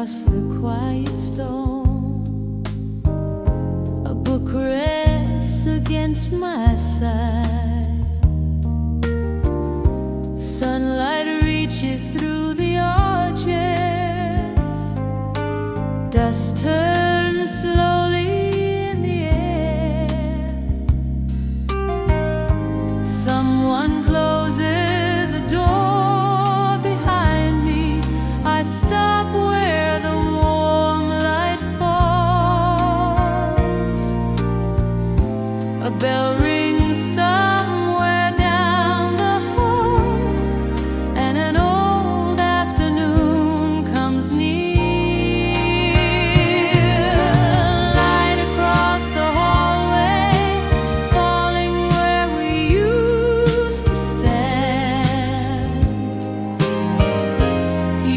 across the quiet stone. A book rests against my side. Sunlight reaches through the arches. Dust turns slowly in the air. Someone closes a door behind me. I stop where the warm light falls. A bell rings somewhere down the hall, and an old afternoon comes near. Light across the hallway, falling where we used to stand.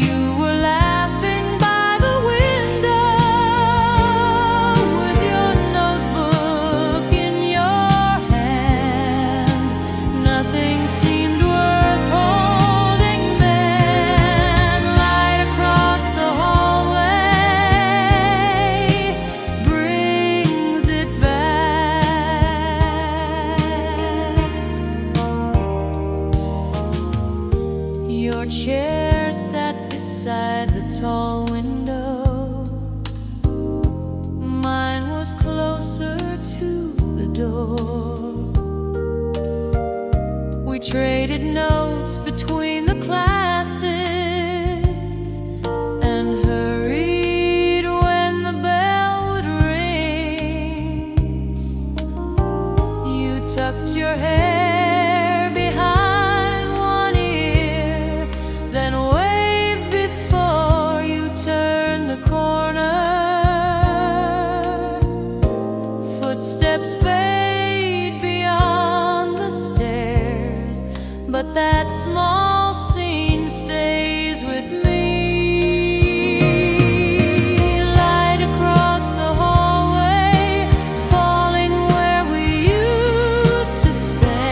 You were laughing by the window with your notebook in your hand. Nothing seemed worth holding then. Light across the hallway brings it back. Your chair sat beside the tall window. Mine was closer to the door. We traded notes between the classes and hurried when the bell would ring. You tucked your hair behind one ear, then waved before you turned the corner. Footsteps fade beyond the stairs, but that small scene stays with me. Light across the hallway, falling where we used to stand.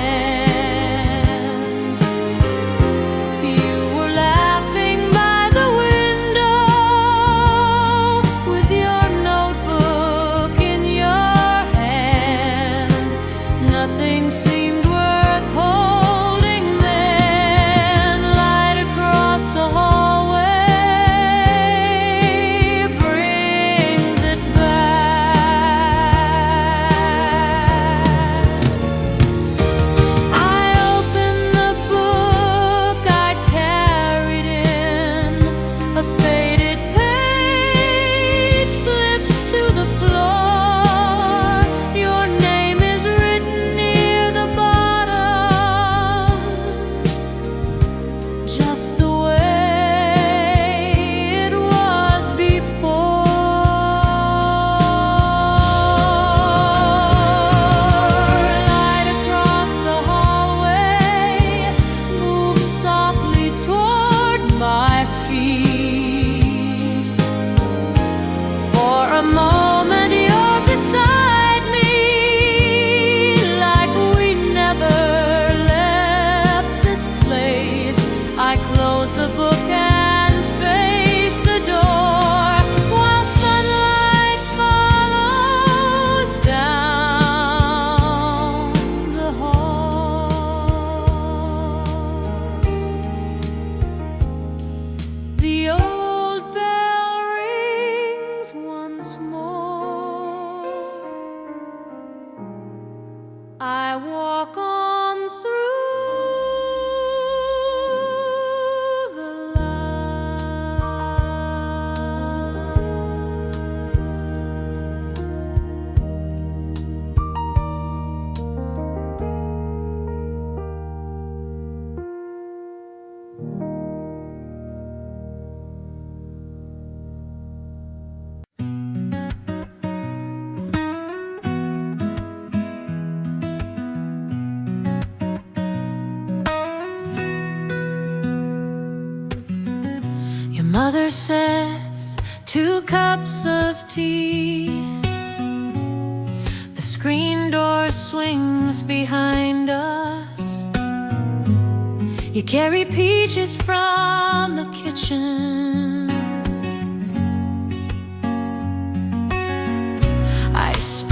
You were laughing by the window with your notebook in your hand. Nothing seemed worth holding then. Light across the hallway brings it back. I opened the book I carried in. A faded page slips to the floor. Your name is written near the bottom, just the way it was before. Light across the hallway moves softly toward my feet. For a moment you're beside me, like we never left this place. I close the book and face the door, while sunlight follows down the hall. The old bell rings once more. I walk on through the Your mother sets 2 cups of tea. The screen door swings behind us. You carry peaches from the kitchen.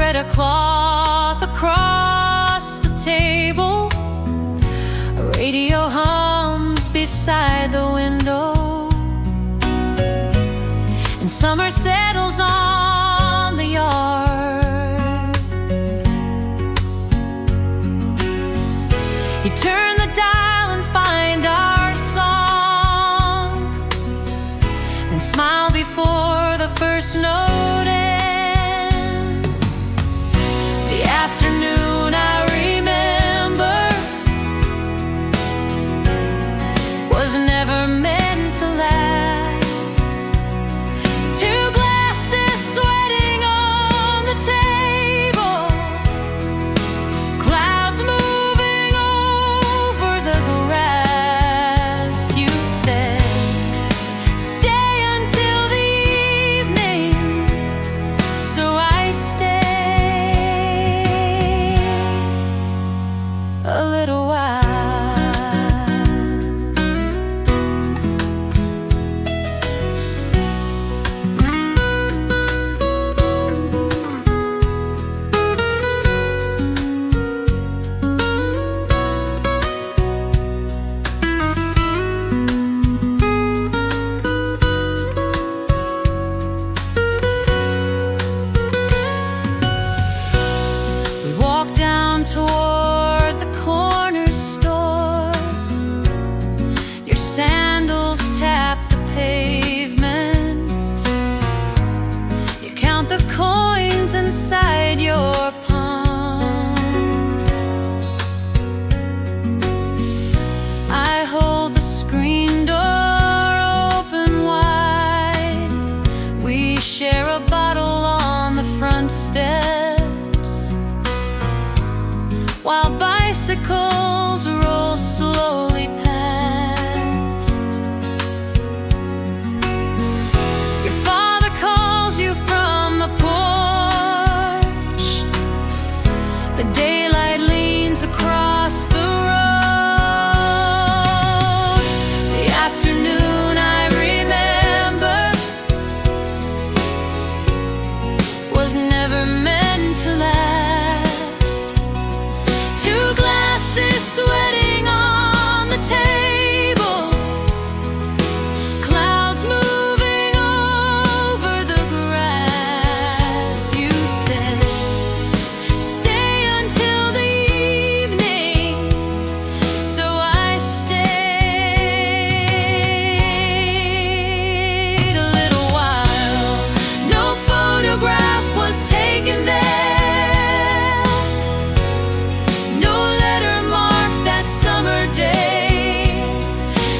spread a cloth across the table. A radio hums beside the window, and summer settles on the yard. You turn the dial and find our song, then smile before the first note ends. The afternoon I remember was never meant to last. Two glasses sweating on the table, clouds moving over the grass. You said, stay until the evening, so I stayed a little while. We walked down toward the corner store. Your sandals tap the pavement. You count the coins inside your palm. I hold the screen door open wide. We share a bottle on the front steps, while bicycles roll slowly past. Your father calls you from the porch. The daylight leans across the road. The afternoon I remember was never meant to last. Two glasses sweating on the table, clouds moving over the grass. You said, stay until the evening, so I stayed a little while. No photograph was taken there, no letter marked that summer day,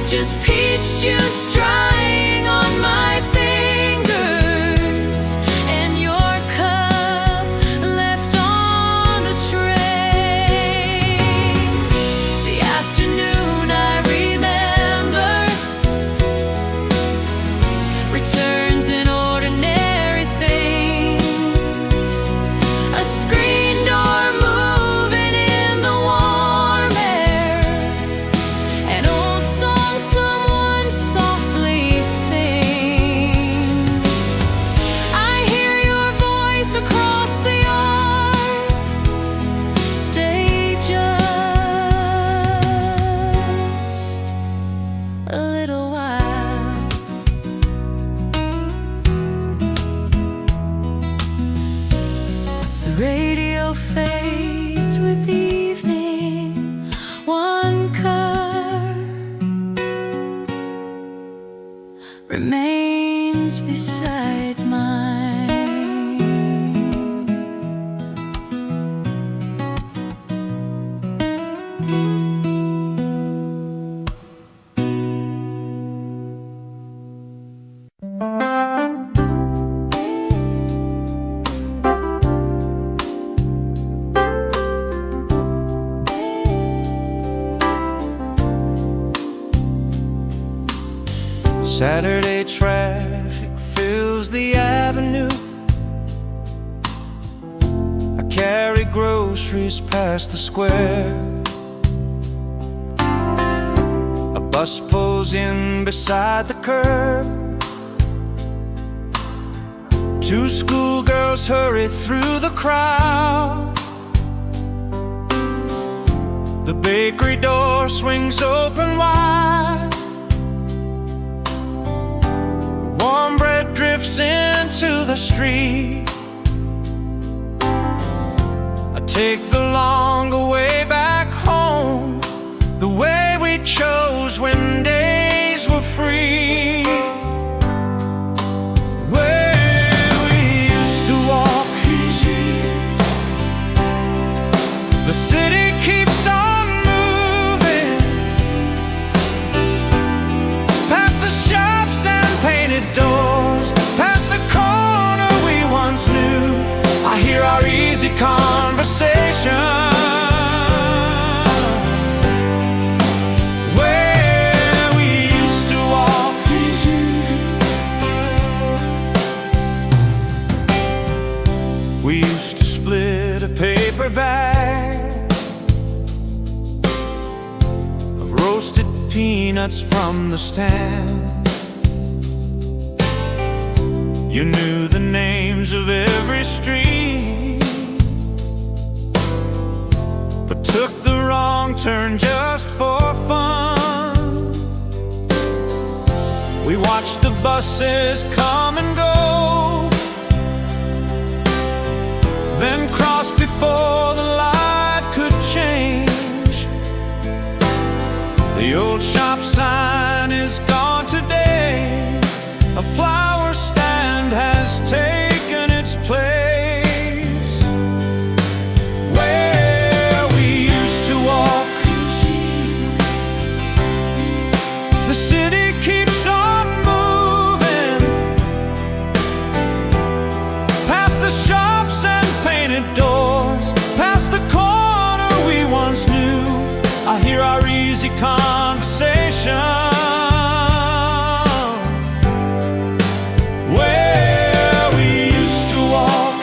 just peach juice drying on my fingers, and your cup left on the tray. The afternoon I remember returns in ordinary things. A screen door moving in the warm air, an old song someone softly sings. I hear your voice across the yard. Stay just a little while. The radio fades with evening. One car remains beside mine. Saturday traffic fills the avenue. I carry groceries past the square. A bus pulls in beside the curb. Two schoolgirls girls hurry through the crowd. The bakery door swings open wide. Warm bread drifts into the street. I take the longer way back home, the way we chose when days were free. Where we used to walk, the city keeps on moving, past the shops and painted doors, past the corner we once knew. I hear our easy conversation, where we used to walk. We used to split a paper bag of roasted peanuts from the stand. You knew the names of every street, but took the wrong turn just for fun. We watched the buses come and go, then crossed before the light could change. The old shop sign is gone today. A flower stand has taken its place. Where we used to walk, the city keeps on moving, past the shops and painted doors, past the corner we once knew. I hear our easy conversation, where we used to walk.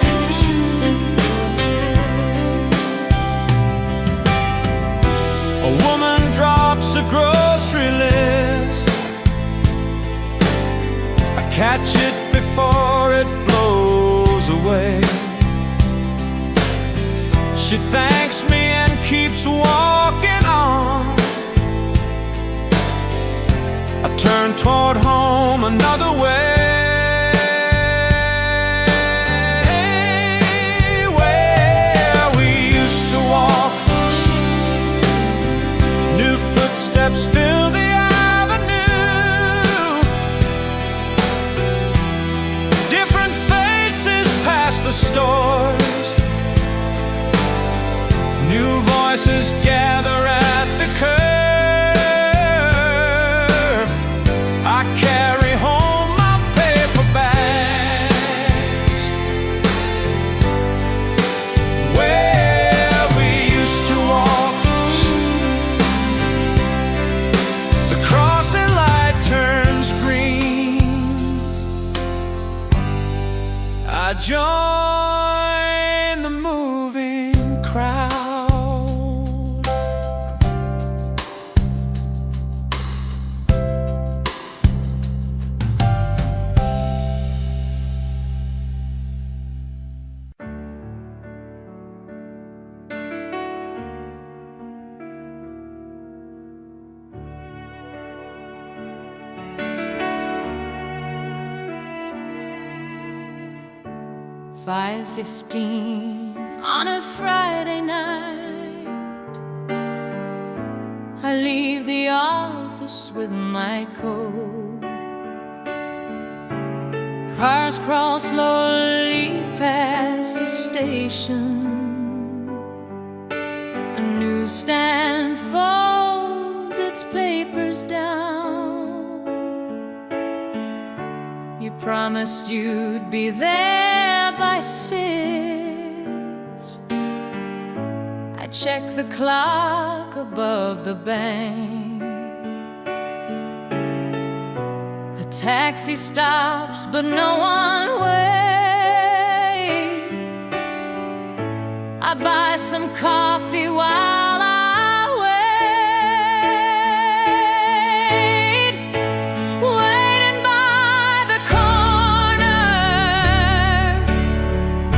A woman drops a grocery list, I catch it before it blows away. She thanks me and keeps walking on. I turn toward home another way. Footsteps fill the avenue, different faces past the stores, new voices gather at the curb. I carry home my paper bags, where we used to walk. Crossing light turns green, I join the moving crowd. "5:15 on a Friday night, I leave the office with my coat. Cars crawl slowly past the station. A newsstand folds its papers down. You promised you'd be there by 6. I check the clock above the bank. A taxi stops, but no one waits. I buy some coffee while I wait, waiting by the corner. 5:15 on a Friday night, I leave the office with my coat. Cars crawl slowly past the station. A newsstand folds its papers down. You promised you'd be there by 6. I check the clock above the bank. A taxi stops, but no one waits. I buy some coffee while I wait, waiting by the corner.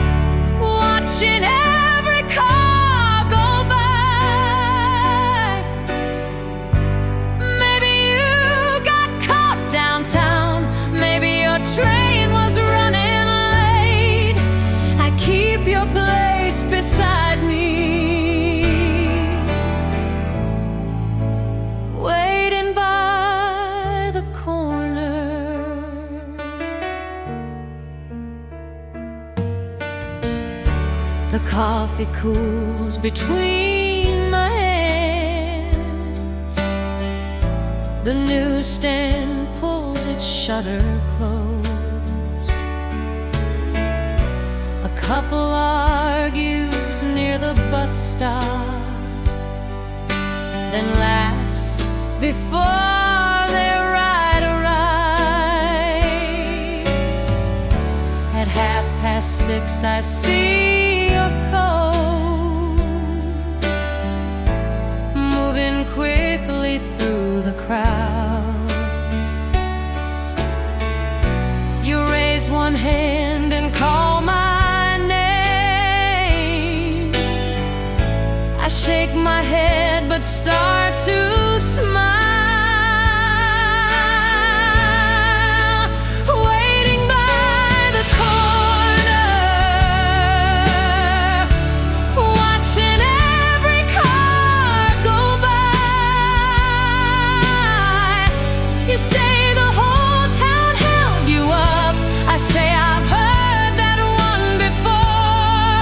The coffee cools between my hands. The newsstand pulls its shutter closed. A couple argues near the bus stop, then laughs before their ride arrives. At 6:30 I see your coat moving quickly through the crowd. You raise one hand and call my name. I shake my head but start to smile. Waiting by the corner, watching every car go by. You say the whole town held you up. I say I've heard that one before.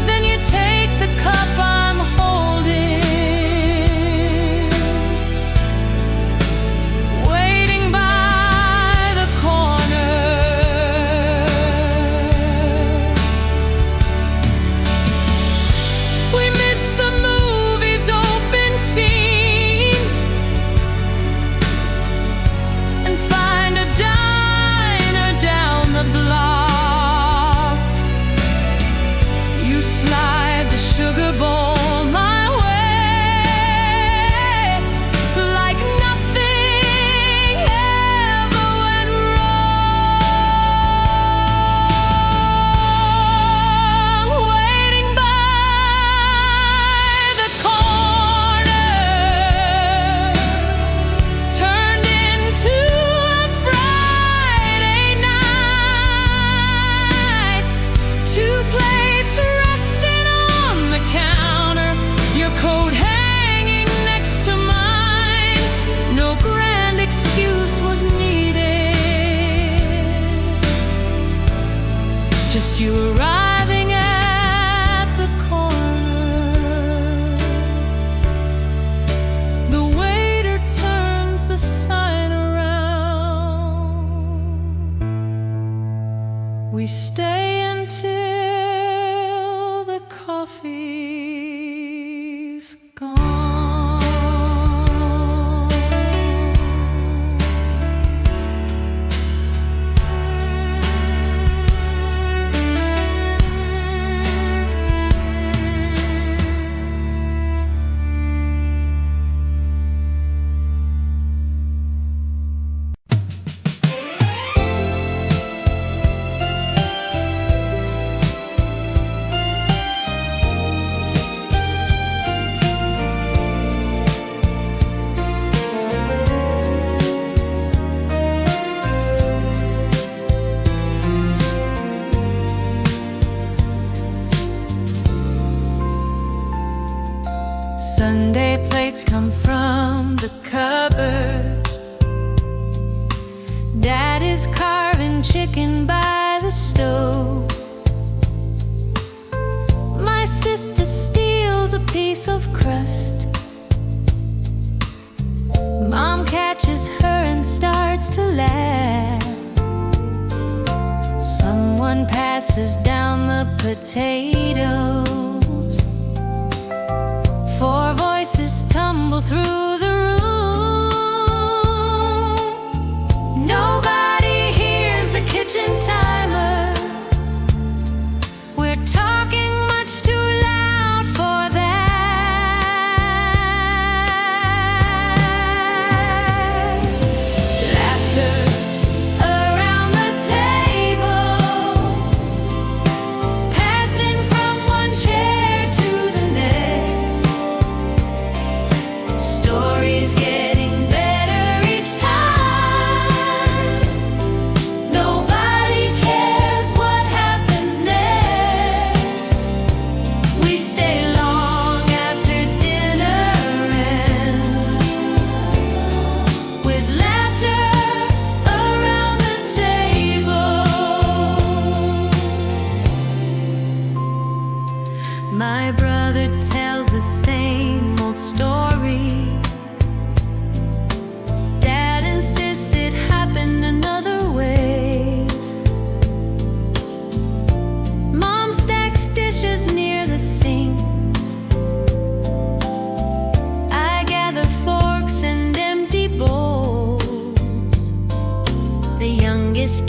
Then you take the cup I'm holding, waiting by the corner. We miss the movie's open scene and find a diner down the block. You slide the sugar bowl my way like nothing ever went wrong. Waiting by the corner turned into a Friday night. 2 plates resting on the counter, your coat hanging next to mine. No grand excuse was needed, just you arriving at the corner. The waiter turns the sign around. We stay until the coffee's gone. Sunday plates come from the cupboard. Dad is carving chicken by the stove. My sister steals a piece of crust. Mom catches her and starts to laugh. Someone passes down the potatoes. 4 voices tumble through the room. Nobody hears the kitchen timer. We're talking much too loud for that. Laughter around the table, passing from one chair to the next. Stories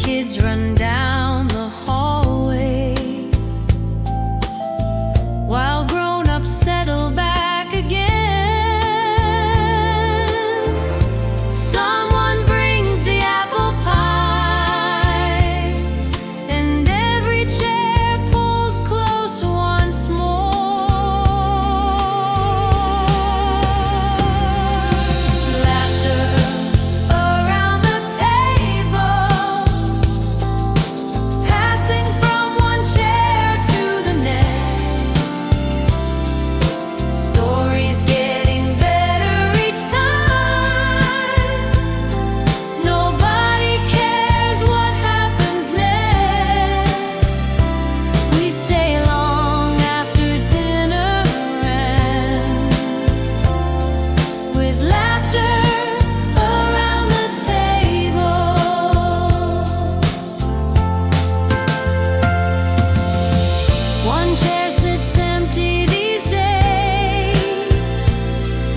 Kids run down the hallway while grown-ups settle back again. Someone brings the apple pie and every chair pulls close once more. Laughter around the table, passing from one chair to the next. Stories getting better each time. Nobody cares what happens next. We stay long after dinner ends with laughter around the table. One chair sits empty these days,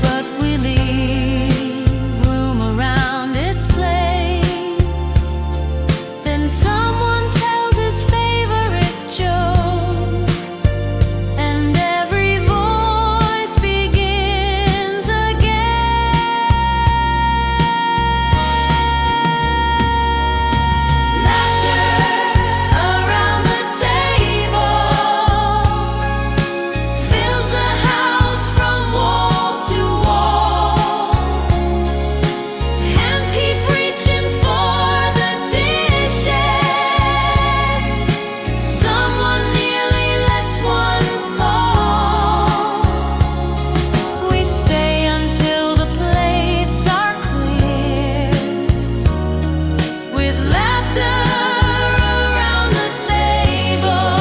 but we leave room around its place. Then someone tells his favorite joke, and every voice begins again. Laughter around the table fills the house from wall to wall. Hands keep reaching for the dishes. Someone nearly lets one fall. We stay until the plates are clear with laughter around the table.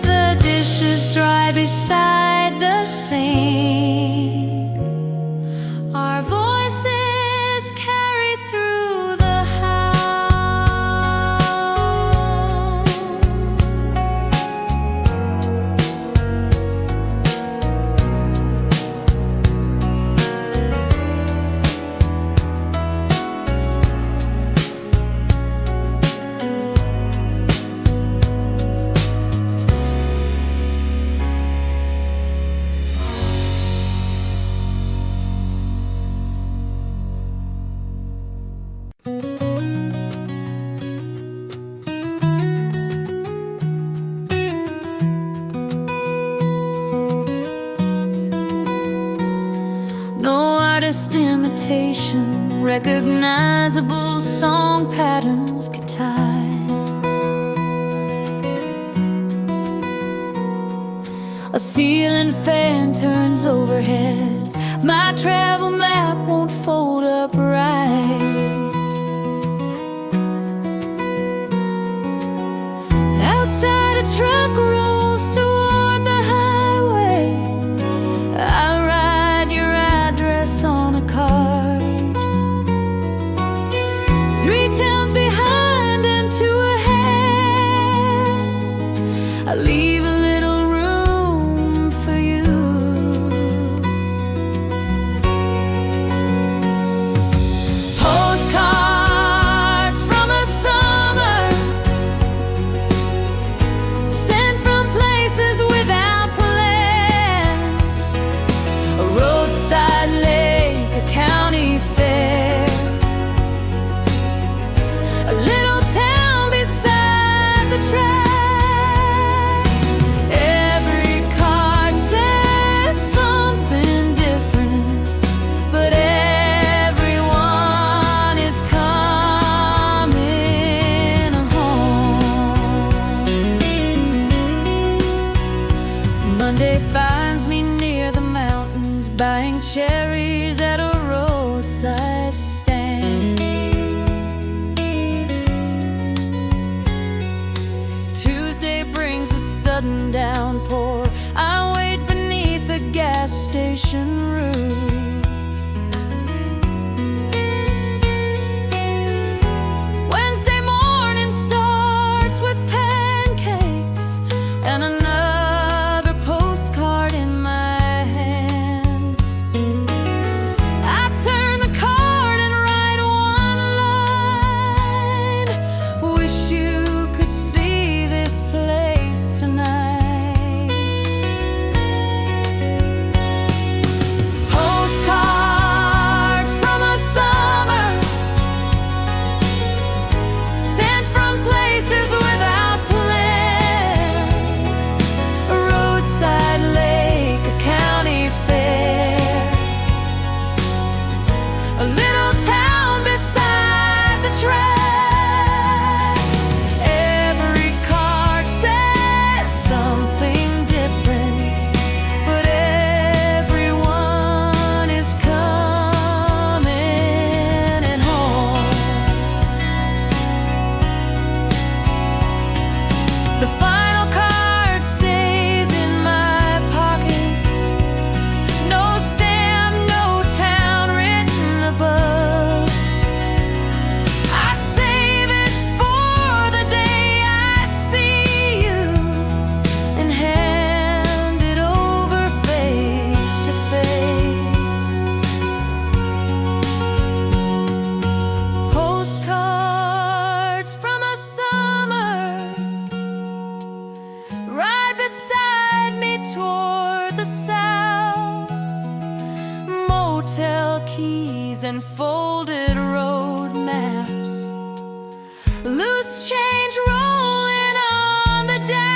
The dishes dry beside the sink. Our voices carry through the house. No artist imitation, recognizable song patterns could tie a ceiling fan turns overhead. My travel map won't fold up right. Outside a truck rolls toward the highway. I write your address on a card. 3 towns behind and 2 ahead. I leave a little room for you. Postcards from a summer sent from places without plans. A roadside lake, a county fair, a little town beside the tracks. Every card says something different, but everyone is coming home. Monday finds me near the mountains, buying cherries at a roadside stand. Tuesday brings a sudden downpour. I wait beneath a gas station roof. Wednesday morning starts with pancakes and another postcard in my hand. I turn the card and write one line. and folded road maps, loose change rolling on the dash.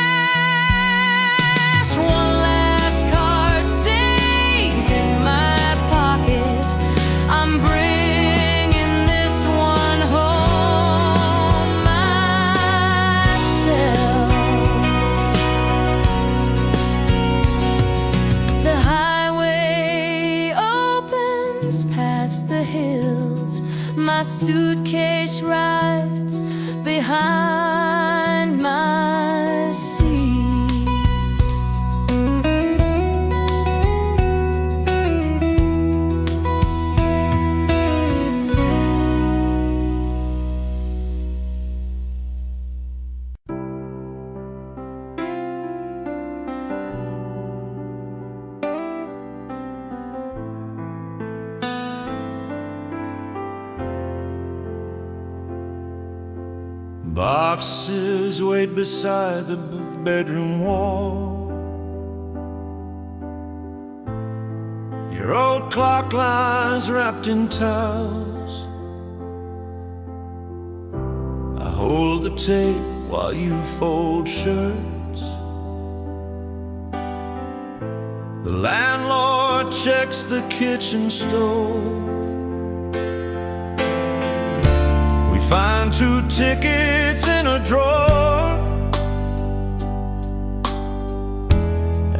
One last card stays in my pocket. I'm bringing this one home myself. The highway opens past the hills. My suitcase rides behind my seat. Boxes wait beside the bedroom wall. Your old clock lies wrapped in towels. I hold the tape while you fold shirts. The landlord checks the kitchen stove. Find 2 tickets in a drawer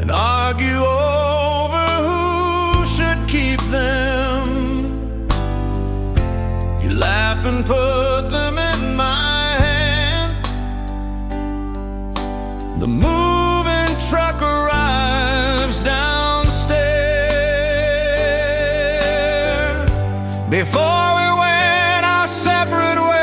and argue over who should keep them. You laugh and put them in my hand. The moving truck arrives downstairs. Before we went our separate ways,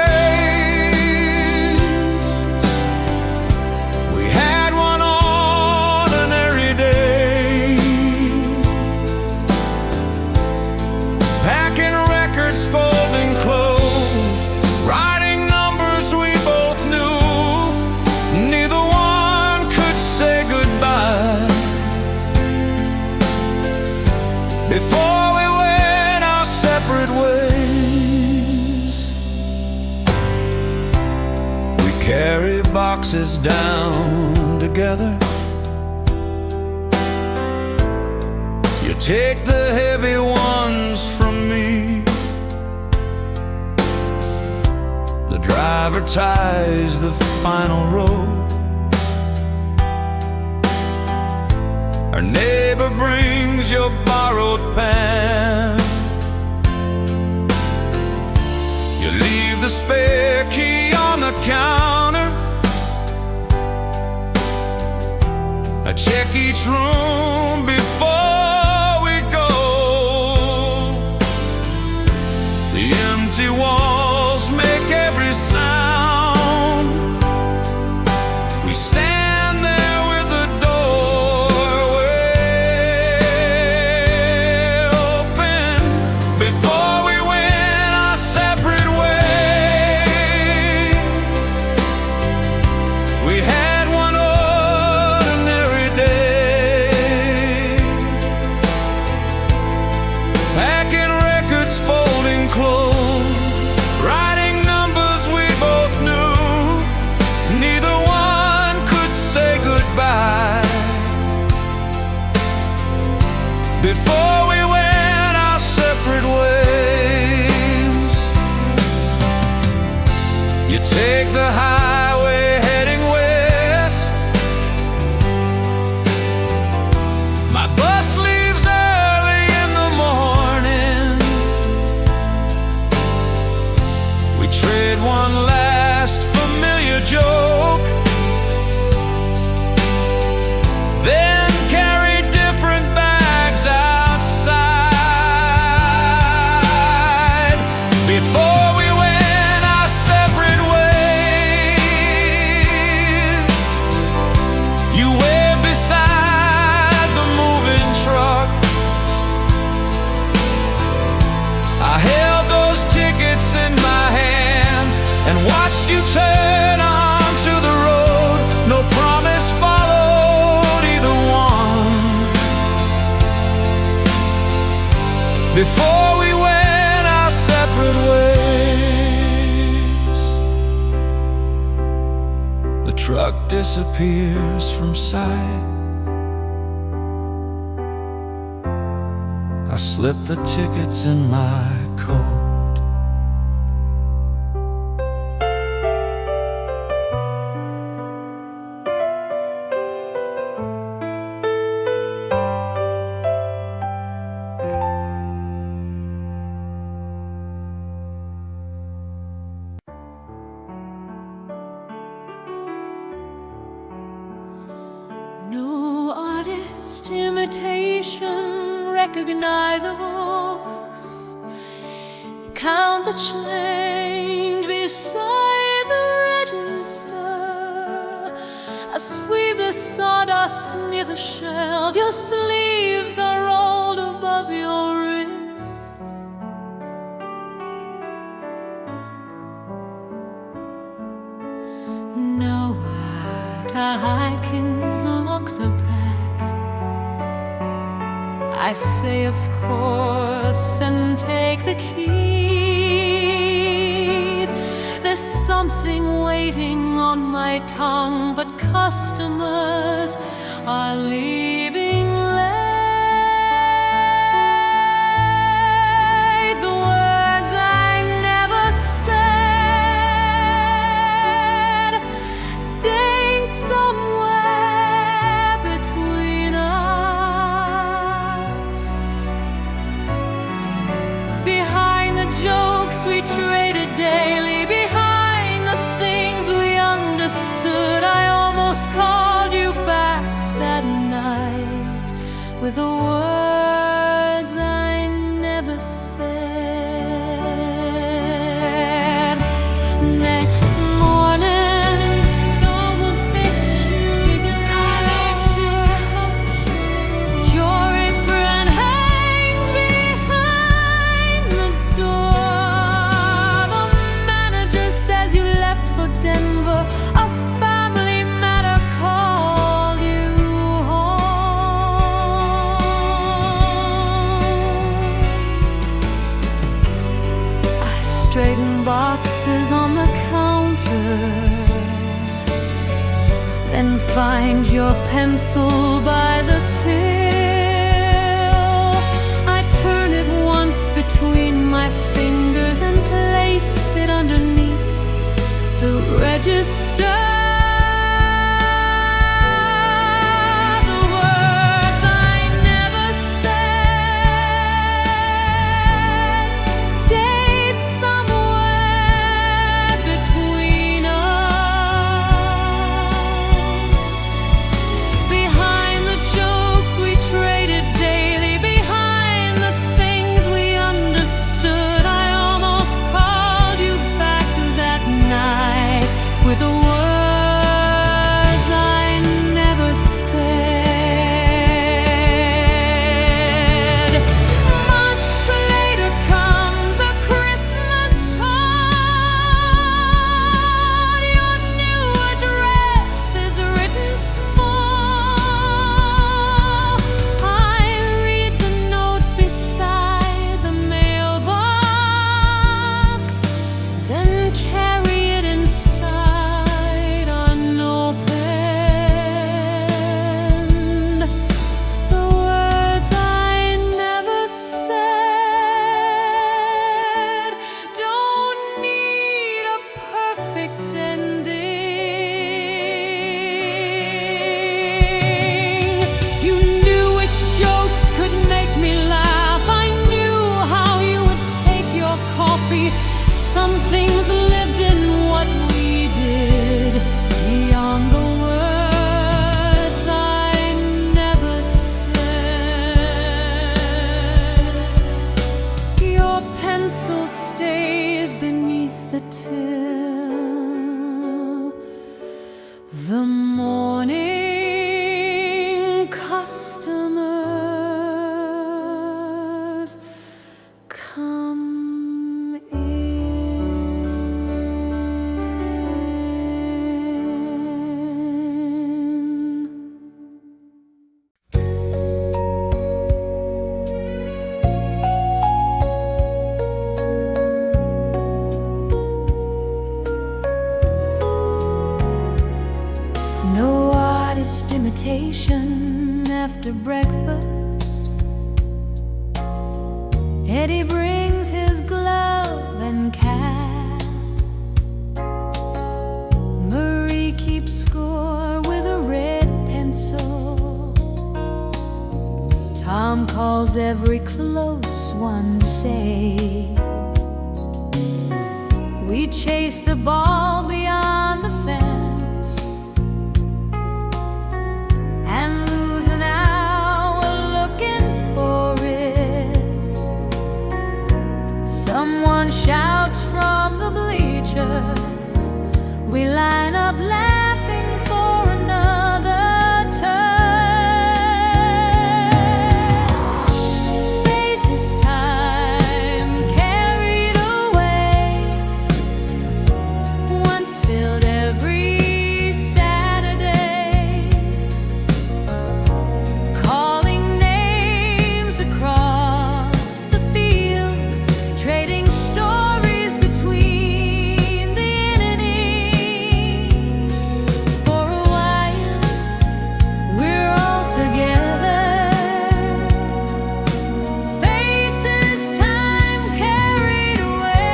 before we went our separate ways. We carry boxes down together. You take the heavy ones from me. The driver ties the final rope. Our neighbor brings your borrowed pen. You leave the spare key on the counter. I check each room before we go. The empty walls make every sound. We stand there with the doorway open. Before we went our separate ways, we had one ordinary day. Packing records, folding clothes, writing numbers we both knew. Neither one could say goodbye. Before we went our separate ways, you take the highway heading west. My bus leaves early in the morning. We trade one last familiar joke, then carry different bags outside. Before we went our separate ways, you were beside the moving truck. I held those tickets in my hand and watched you turn onto the road. No promise followed either one. Before we went our truck disappears from sight. I slip the tickets in my coat. No artist imitation recognize the marks. Count the change beside the register. I sweep the sawdust near the shelf. Your sleeves are rolled above your wrists. No I can lock the back. I say of course and take the keys. There's something waiting on my tongue, but customers are leaving late. The words I never said stayed somewhere between us. Behind the jokes we traded daily, behind the things we understood, I almost called you back that night with the words I never said. Next morning, someone fixed you your apron hangs behind the door. The manager says you left for Denver. A family matter called you home. I straighten boxes on the counter, then find your pencil by the till. I turn it once between my fingers and place it underneath the register. The words I never said stayed somewhere between us. Behind the jokes we traded daily, behind the things we understood, I almost called you back that night with the words I never said. Months later comes a Christmas card. Your new address is written small. I read the note beside the mailbox, then carry it inside unopened. The words I never said don't need a perfect ending. You knew which jokes could make me laugh. I knew how you would take your coffee. Some things lived in what we did beyond the words I never said. Your pencil stays beneath the till. The morning customers come in. modest imitation after breakfast. Eddie brings his glove and cap. Marie keeps score with a red pencil. Tom calls every close one safe. We chase the ball beyond the fence and lose an hour looking for it. Someone shouts from the bleachers. We line up laughing for another turn. Faces time carried away, once filled every Saturday, calling names across the field, trading stories between the innings. For a while, we're all together. Faces time carried away.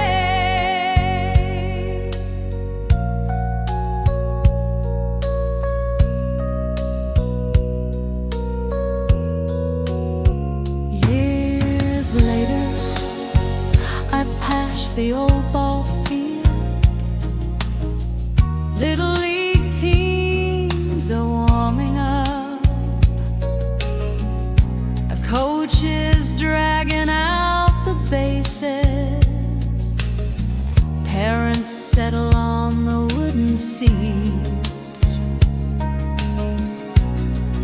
Years later, I passed the old ball field. Little league teams are warming up. A coach is dragging out the bases. Parents settle on the wooden seats.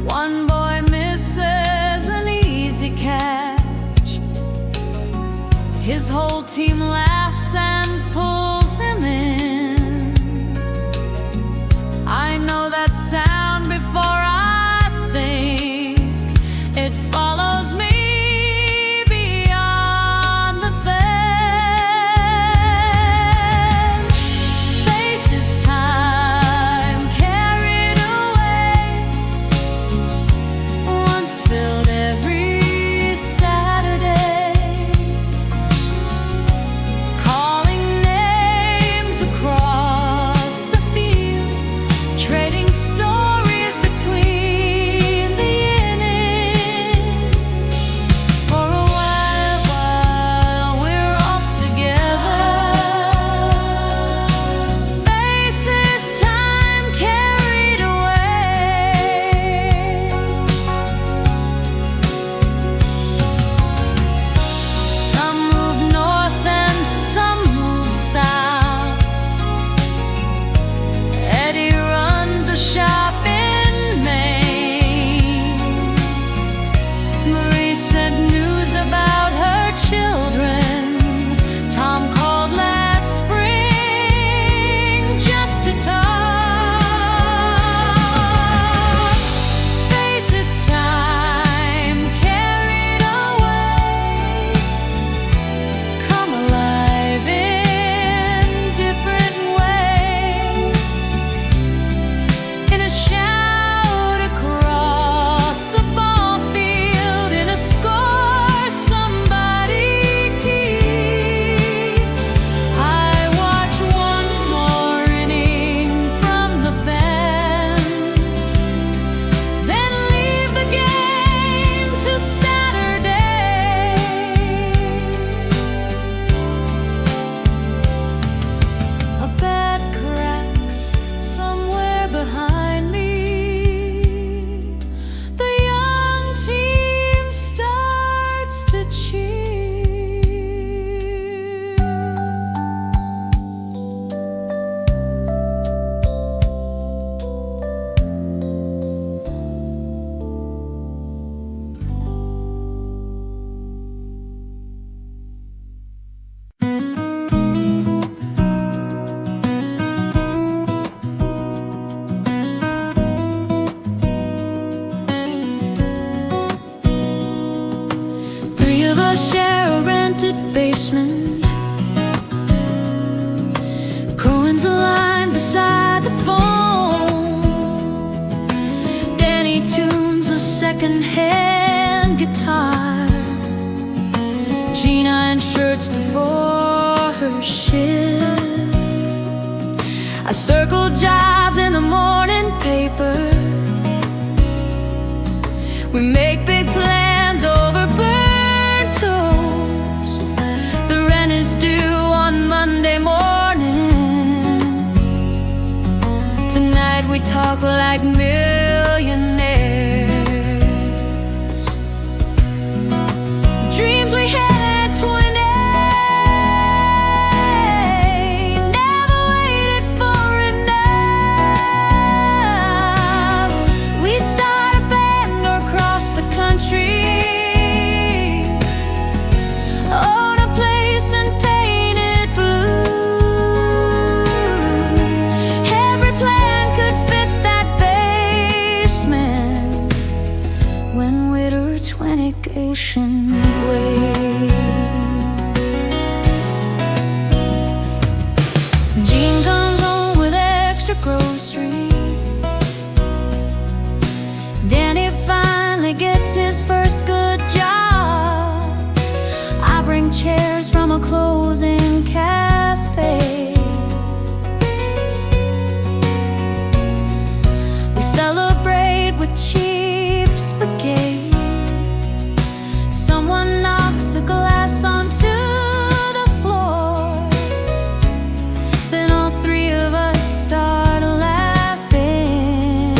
One boy misses an easy catch. His whole team laughs and pulls him in. I know that sound before I think. It follows me beyond the fence. Faces time carried away, once filled every Saturday, dressed for her shift. I circled jobs in the morning paper. We make big plans over burnt toast. The rent is due on Monday morning. Tonight we talk like millionaires. Dreams we had at 20 never waited for enough. We'd start a band or cross the country, own a place and paint it blue. Every plan could fit that basement when we'd reach twenty-cation way. Jean comes home with extra groceries. Danny finally gets his first good job. I bring chairs from a closing cafe. We celebrate with cheap spaghetti. Someone knocks a glass onto the floor. Then all three of us start laughing.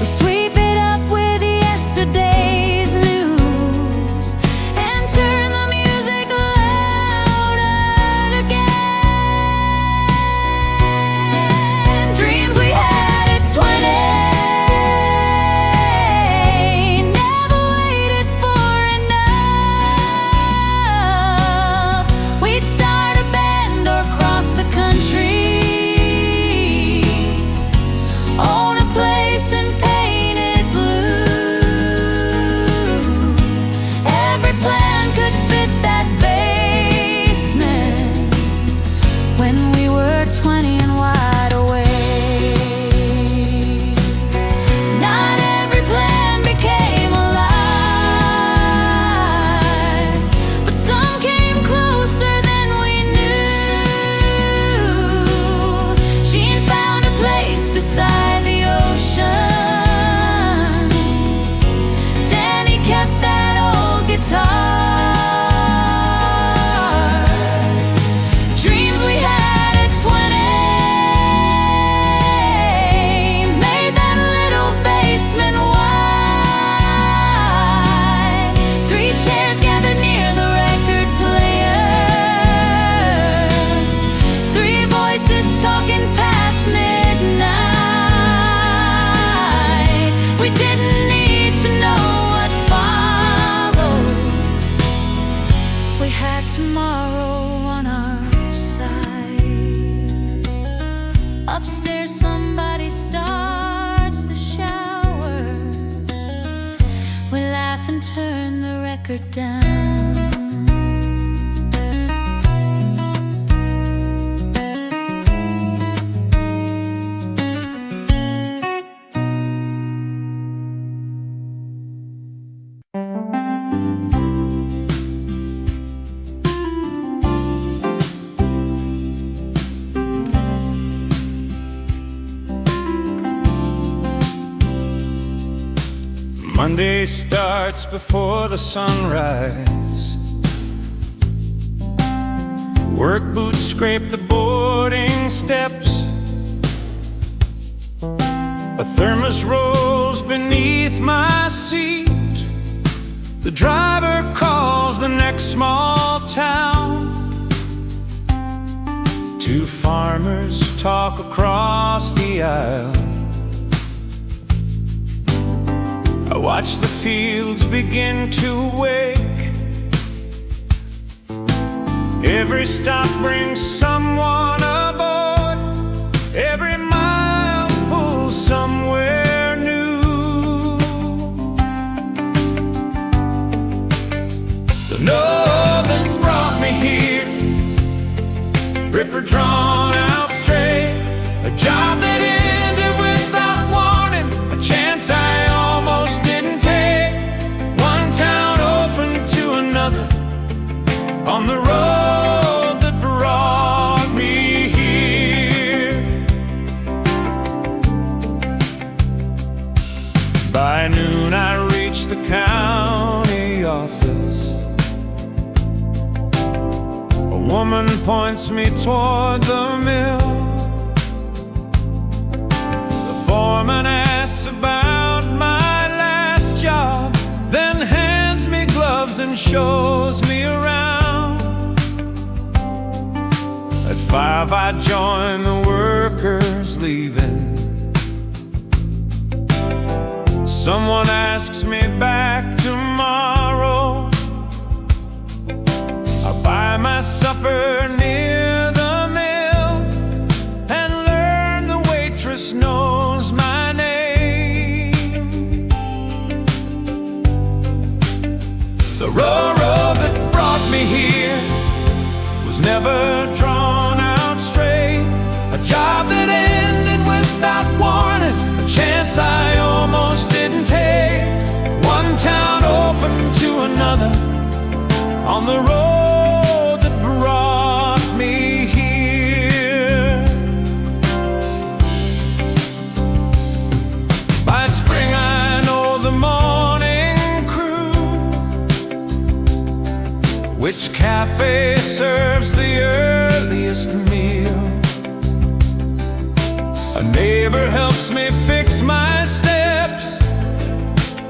We sweep it up with yesterday's news and turn the music louder again. Dreams we had at 20 never waited for enough. We'd start a band or cross the country, own a place and paint it blue. Every plan could fit that basement when we were 20 and wide awake. Not every plan became alive, but some came closer than we knew. Jean found a place beside the ocean. Danny kept that old guitar. Dreams we had at 20 made that little basement wide. Three chairs gathered near the record player. Three voices talking past midnight. We didn't need to know what followed. We had tomorrow on our side. Upstairs somebody starts the shower. We laugh and turn the record down. Monday starts before the sunrise. Work boots scrape the boarding steps. A thermos rolls beneath my seat. The driver calls the next small town. Two farmers talk across the aisle. I watch the fields begin to wake. Every stop brings someone aboard. Every mile pulls somewhere new. The Northern's brought me here. Ripper drawn out straight. A job that ended without warning. A chance I almost didn't take. One town open to points me toward the mill. The foreman asks about my last job, then hands me gloves and shows me around. At 5 I join the workers leaving. Someone asks me back tomorrow. I buy my supper near the mill and learn the waitress knows my name. The railroad that brought me here was never drawn out straight. A job that ended without warning, a chance I almost didn't take. One town open to another on the road that brought me here. By spring I know the morning crew, which cafe serves the earliest meal. A neighbor helps me fix my steps.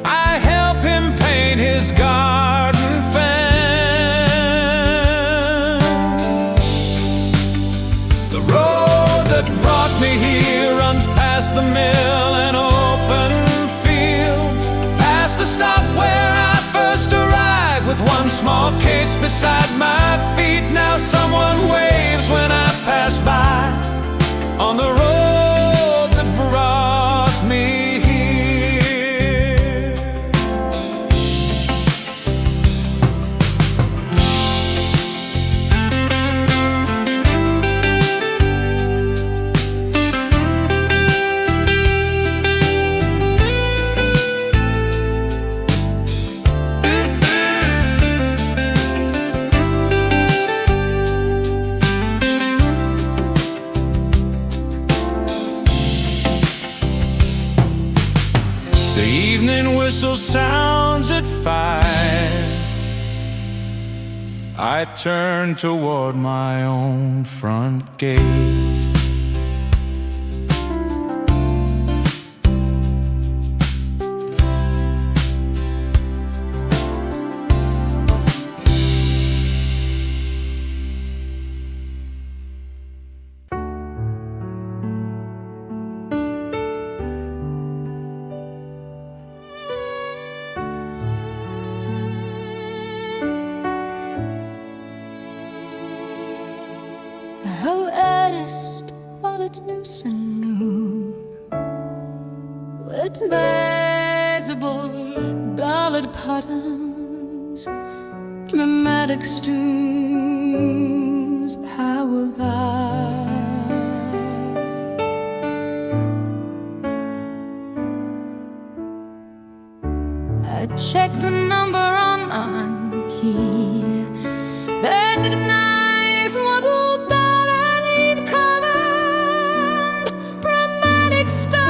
I help him paint his garden fence. The road that brought me here runs past the mill and open fields, past the stop where I first arrived with one small case beside my feet. Now someone waves when I pass by on the road that brought me here. The evening whistle sounds at 5. I turn toward my own front gate. How earnest what it is anew, with baseboard ballad patterns, dramatic streams, how have I checked the number on my key, bend the knife, what will that I need covered, dramatic stuff,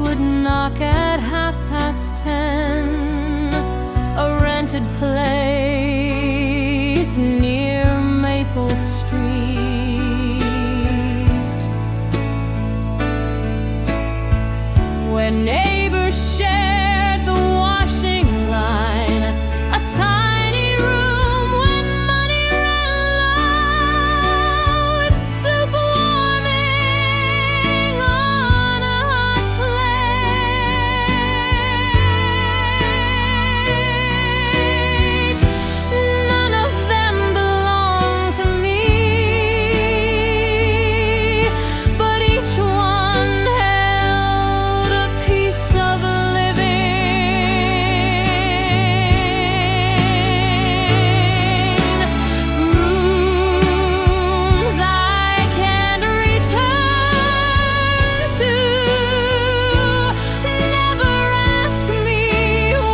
would knock at 10:30. A rented place near Maple Street, where neighbors shared the washing line, a tiny room when money ran low, with soup warming on a hot plate. None of them belonged to me, but each one held a piece of living. Rooms I can't return to. Never ask me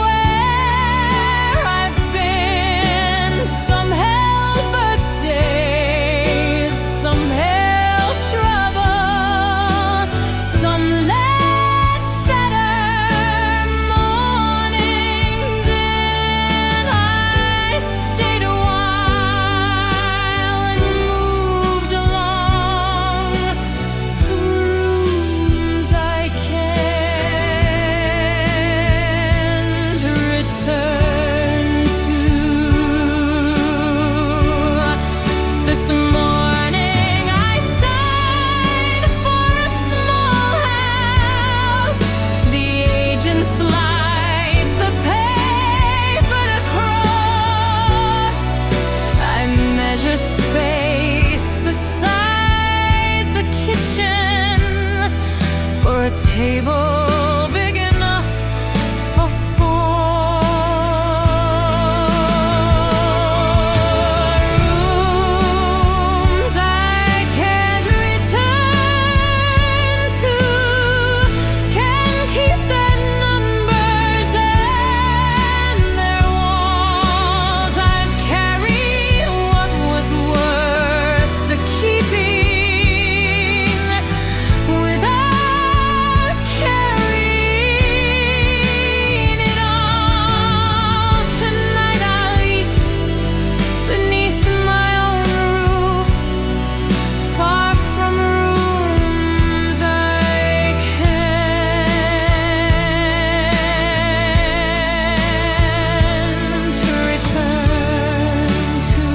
where I've been. Some held birthdays, some held trouble, some led better mornings in. I stayed a while and moved along rooms I can't return to. This morning I signed for a small house. The agent slides the paper across. I measure space beside the kitchen for a table big enough for 4. Rooms I can't return to, can keep their numbers and their walls. I've carried what was worth the keeping without carrying it all. Tonight I'll eat beneath my own roof, far from rooms I can't return to.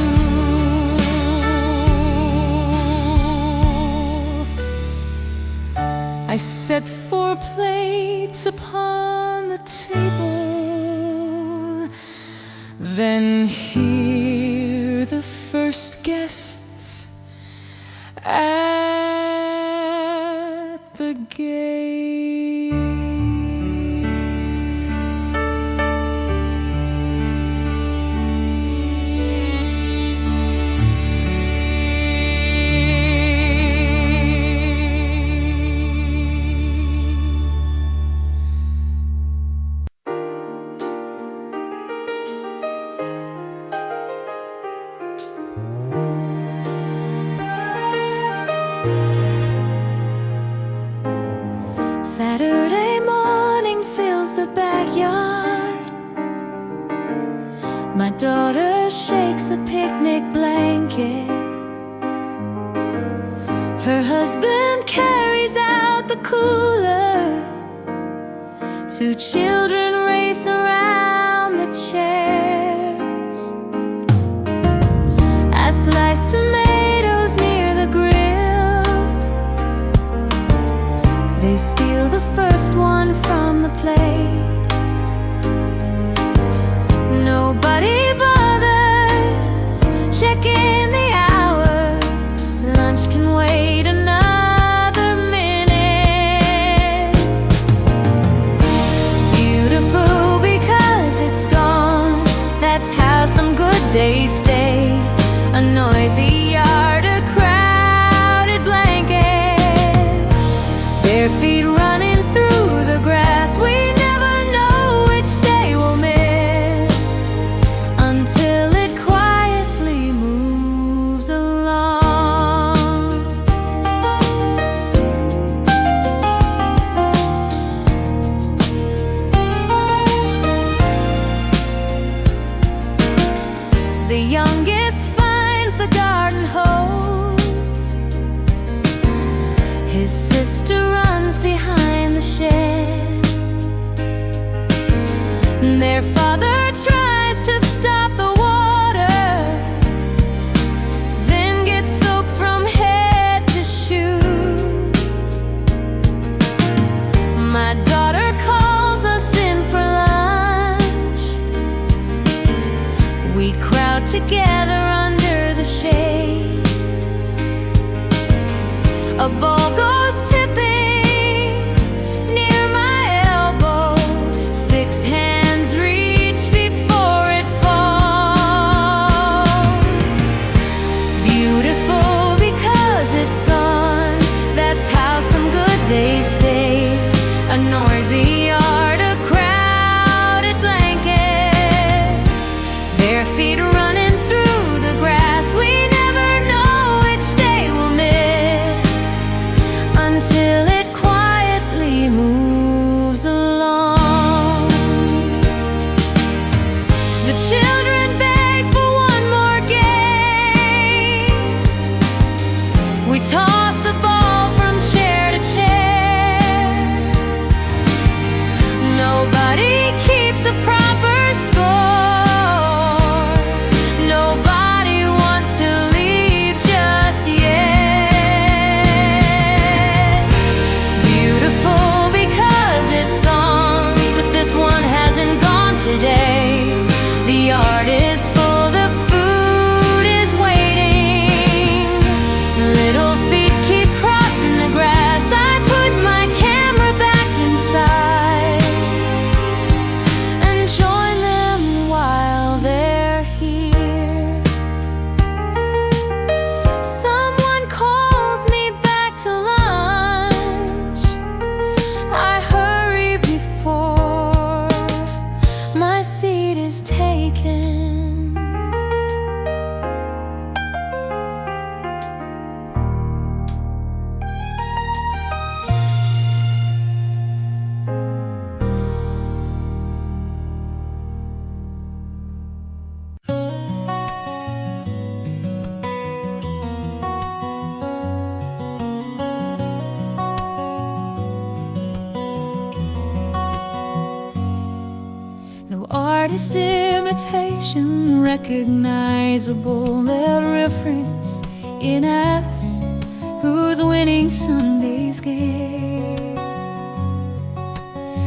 I set 4 plates upon the table, then hear the first guests at the gate. Saturday morning fills the backyard. My daughter shakes a picnic blanket. Her husband carries out the cooler. 2 children race around the chairs. I slice tomatoes near the grill. They steal the first one from the plate. Nobody bothers checking the hour. Lunch can wait another minute. Beautiful because it's gone. That's how some good days stay. A noisy yard, a crowded blanket, bare feet running through the grass. We never know which day we'll miss until it quietly moves along. Their father tries to stop the water, then gets soaked from head to shoe. My daughter calls us in for lunch. We crowd together under the shade. A ball goes tipping near my elbow. 6 hands reach before it falls. Beautiful because it's gone. That's how some good days stay. A noisy yard, a crowded blanket, bare feet running through the grass. We never know which day we'll miss until it quietly moves along. The children beg for one more game. We toss a ball from chair to chair. Nobody keeps a proper score. Nobody wants to leave just yet. Beautiful because it's gone, but this one hasn't gone today. The yard is full, the food is waiting. Little feet keep crossing the grass. I put my camera back inside and join them while they're here. Someone calls me back to lunch. I hurry before my seat is taken. No artist imitation recognizable, little reference in us who's winning Sunday's game.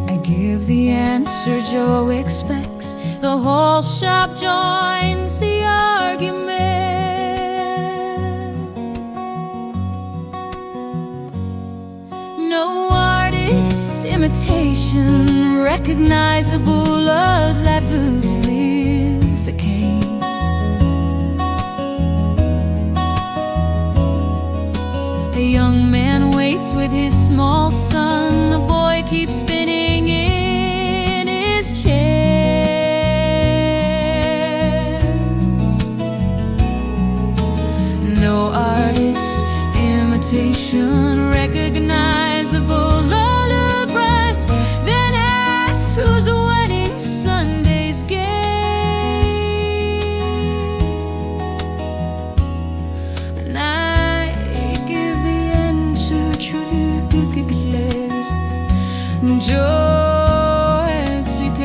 I give the answer Joe expects. The whole shop joins the argument. No artist imitation recognizable, love Lavus lives the cane. A young man waits with his small son. The boy keeps spinning in his chair. No artist imitation recognizable, love price, then asks who's winning Sunday's game. And I give the answer trickles. Joe 𝗣𝗟𝗦𝗦𝗧.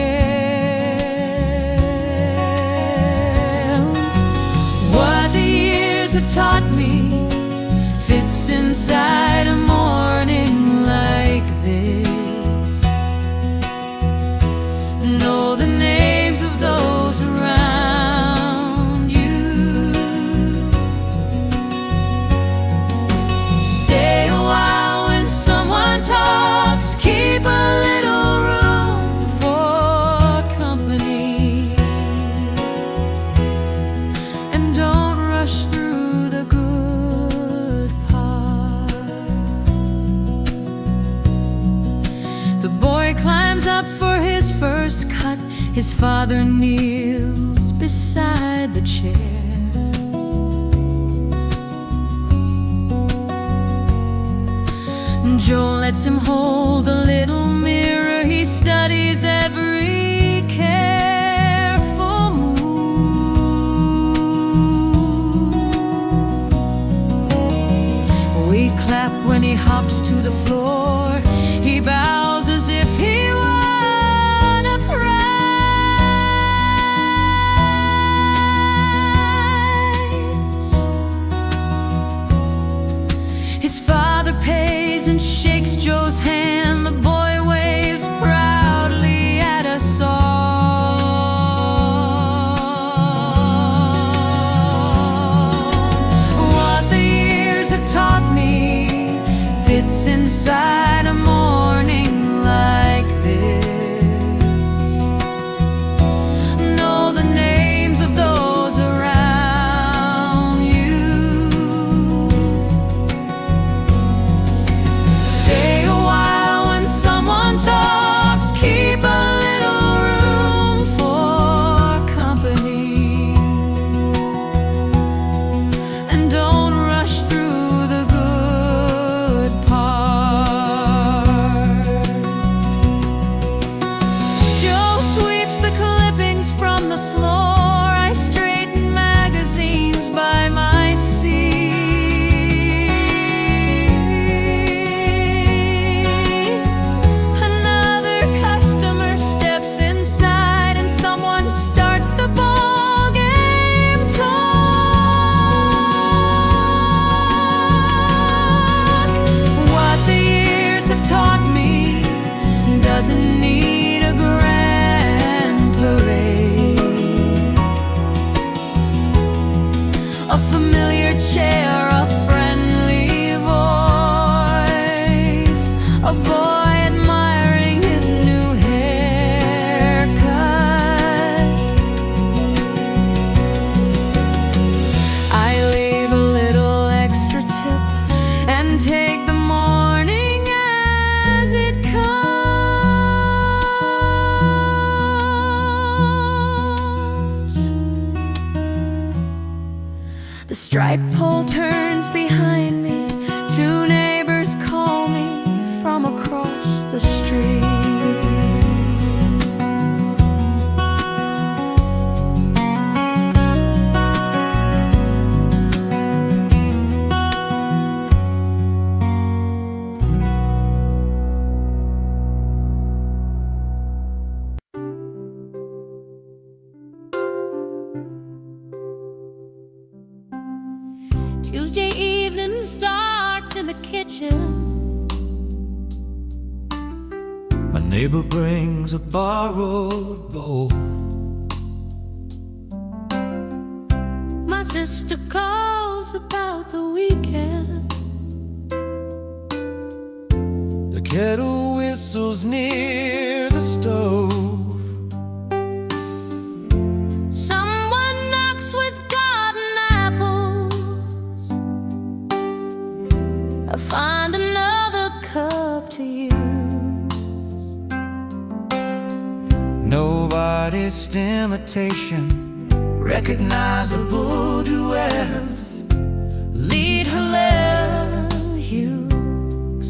What the years have taught me fits inside a morning like this. Know the names of those around you. Stay a while when someone talks. Keep a little room for company. And don't rush through the good part. The boy climbs up for his first cut. His father kneels beside the chair. Joe lets him hold the little mirror. He studies every careful move. We clap when he hops to the floor. He bows as if he won a prize. inside a morning like this. Know the names of those around you. Stay a while when someone talks. Keep a little room for company. And don't rush through the good part. Joe sweeps the clippings from the floor. I straighten magazines by my seat. Another customer steps inside and someone starts the ball game talk. What the years have taught me doesn't need a grand parade. A familiar chair, a friendly voice, a boy admiring his new haircut. I leave a little extra tip and take the morning as it comes. The striped pole turns behind me. Two neighbors call me from across the street. Tuesday evening starts in the kitchen. My neighbor brings a borrowed bowl. My sister calls about the weekend. The kettle whistles near the stove. Someone knocks with garden apples. I find another cup to use. Nobody's imitation, recognizable duets Lead her little Hughes.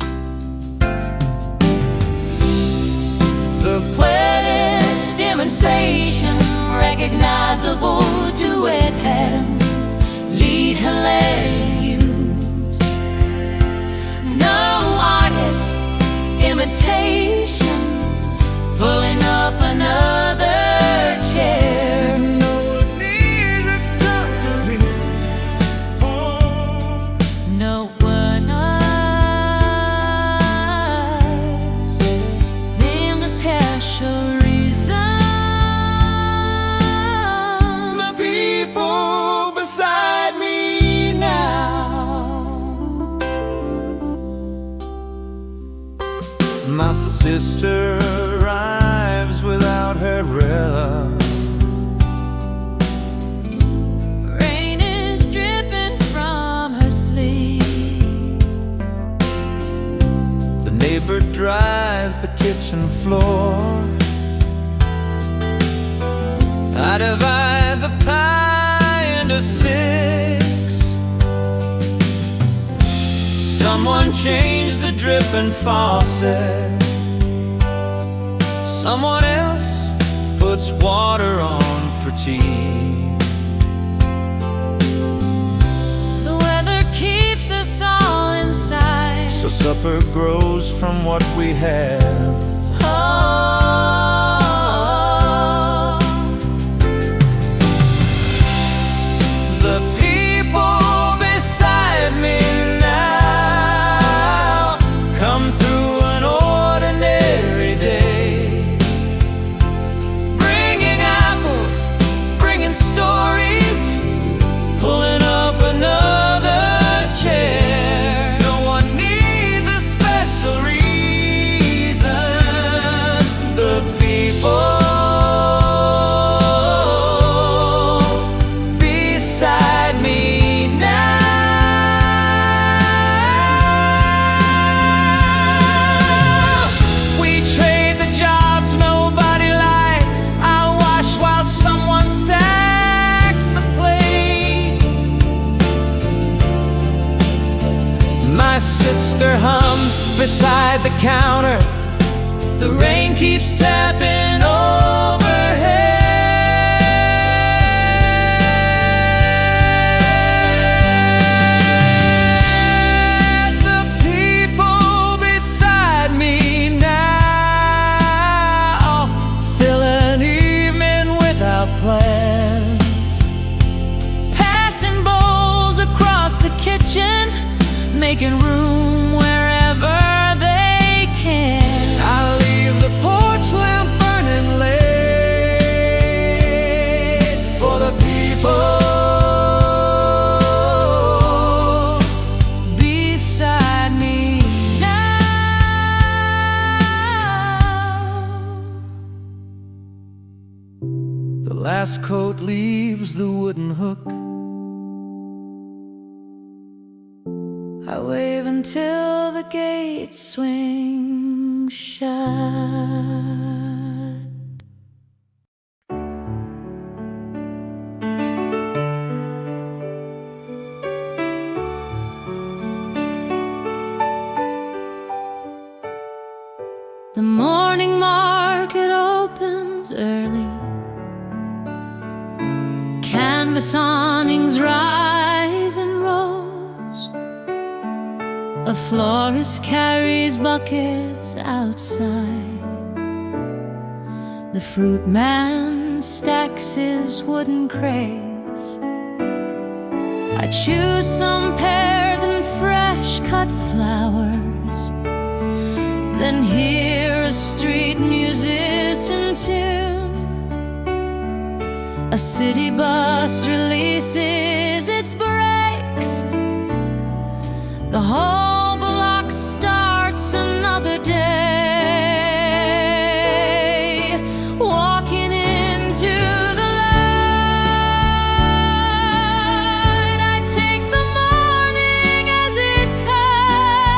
The Wettest demonstration, recognizable duet hands. Lead her use. No artist imitation, pulling up another chair. no one needs a company for No one else named a special reason. the people beside me now. My sister arrives without her umbrella. Rain is dripping from her sleeves. The neighbor dries the kitchen floor. I divide the pie into 6. Someone changed the dripping faucet. Someone else puts water on for tea. The weather keeps us all inside. So supper grows from what we have. Oh, The people beside me now come through an ordinary day, bringing apples, bringing stories, pulling up another chair. No one needs a special beside the counter. The rain keeps tapping overhead. The people beside me now fill an evening without plans. Passing bowls across the kitchen, making room wherever they can. I leave the porch lamp burning late for the people Beside me now. The last coat leaves the wooden hook. I wave until the gates swing shut. The morning market opens early. Canvas awnings rise in rows. A florist carries buckets outside. The fruit man stacks his wooden crates. I choose some pears and fresh cut flowers, then hear a street musician tune. A city bus releases its brakes. The whole block starts another day. Walking into the light, I take the morning as it comes.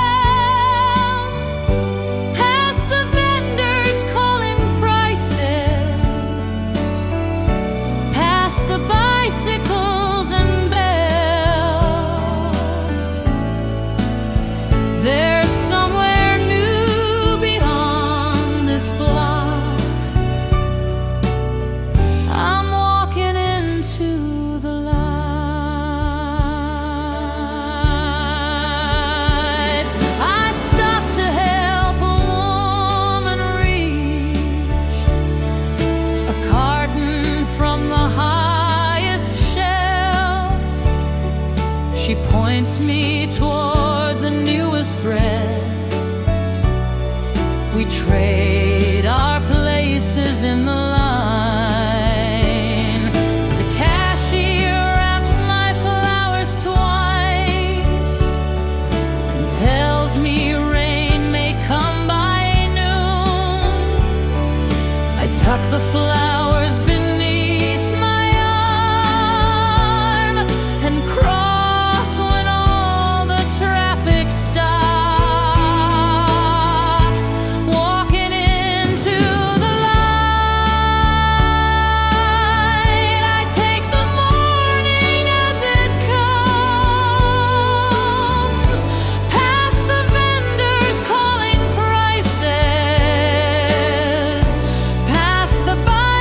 Past the vendors calling prices, past the bicycles and bells. There's somewhere new beyond this block. I'm walking into the light. I stop to help a woman reach a carton from the highest shelf. She points me toward the newest bread. We trade our places in the line. The cashier wraps my flowers twice and tells me rain may come by noon. I tuck the flowers beneath my arm and cross when all the traffic stops. Walking into the light, I take the morning as it comes. Past the vendors calling prices, past the bicycles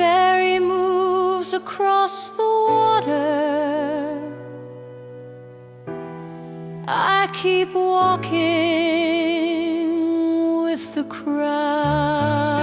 ferry moves across the water, I keep walking with the crowd.